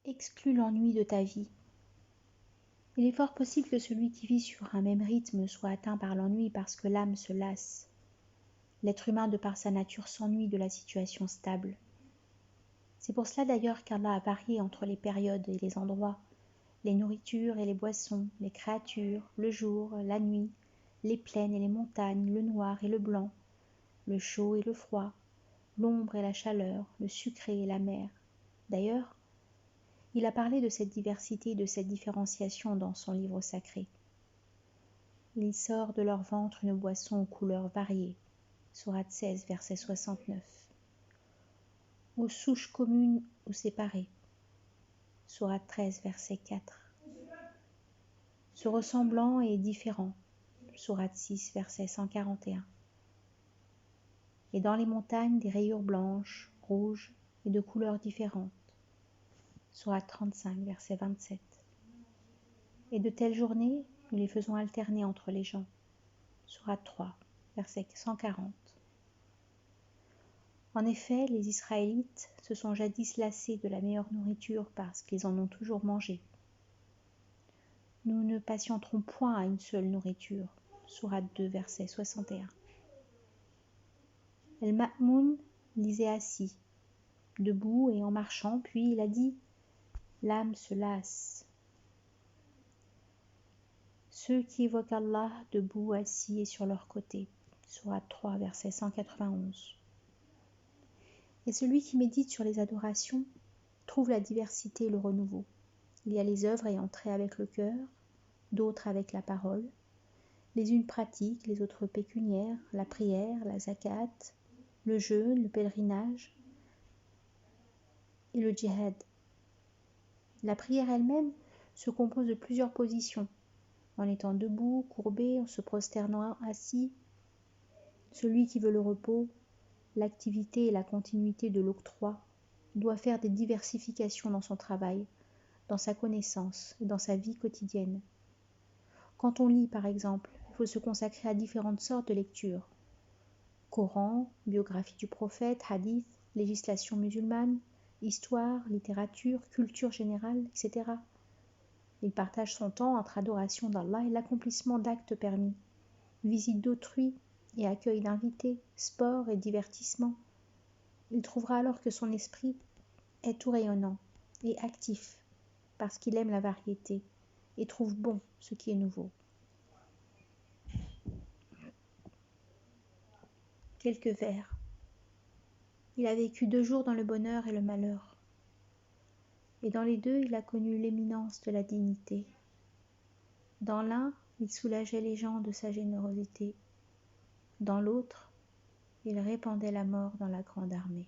exclut l'ennui de ta vie. Il est fort possible que celui qui vit sur un même rythme soit atteint par l'ennui parce que l'âme se lasse. L'être humain, de par sa nature, s'ennuie de la situation stable. C'est pour cela d'ailleurs qu'Allah a varié entre les périodes et les endroits, les nourritures et les boissons, les créatures, le jour, la nuit, les plaines et les montagnes, le noir et le blanc, le chaud et le froid, l'ombre et la chaleur, le sucré et l'amer. D'ailleurs, il a parlé de cette diversité et de cette différenciation dans son livre sacré. Il sort de leur ventre une boisson aux couleurs variées. Sourate 16, verset 69. Aux souches communes ou séparées. Sourate 13, verset 4. Se ressemblant et différent. Sourate 6, verset 141. Et dans les montagnes des rayures blanches, rouges et de couleurs différentes. Sourate 35, verset 27. Et de telles journées, nous les faisons alterner entre les gens. Sourate 3, verset 140. En effet, les Israélites se sont jadis lassés de la meilleure nourriture parce qu'ils en ont toujours mangé. Nous ne patienterons point à une seule nourriture. Sourate 2, verset 61. El-Ma'moun lisait assis, debout et en marchant, puis il a dit « L'âme se lasse ». Ceux qui évoquent Allah debout, assis et sur leur côté. Sourate 3, verset 191. Et celui qui médite sur les adorations trouve la diversité et le renouveau. Il y a les œuvres ayant trait avec le cœur, d'autres avec la parole, les unes pratiques, les autres pécuniaires, la prière, la zakat, le jeûne, le pèlerinage et le djihad. La prière elle-même se compose de plusieurs positions, en étant debout, courbé, en se prosternant assis. Celui qui veut le repos, l'activité et la continuité de l'octroi doit faire des diversifications dans son travail, dans sa connaissance et dans sa vie quotidienne. Quand on lit, par exemple, il faut se consacrer à différentes sortes de lectures. Coran, biographie du prophète, hadith, législation musulmane, histoire, littérature, culture générale, etc. Il partage son temps entre adoration d'Allah et l'accomplissement d'actes permis, visite d'autrui et accueil d'invités, sport et divertissement. Il trouvera alors que son esprit est tout rayonnant et actif parce qu'il aime la variété et trouve bon ce qui est nouveau. Quelques vers. Il a vécu 2 jours dans le bonheur et le malheur. Et dans les deux, il a connu l'éminence de la dignité. Dans l'un, il soulageait les gens de sa générosité. Dans l'autre, il répandait la mort dans la grande armée.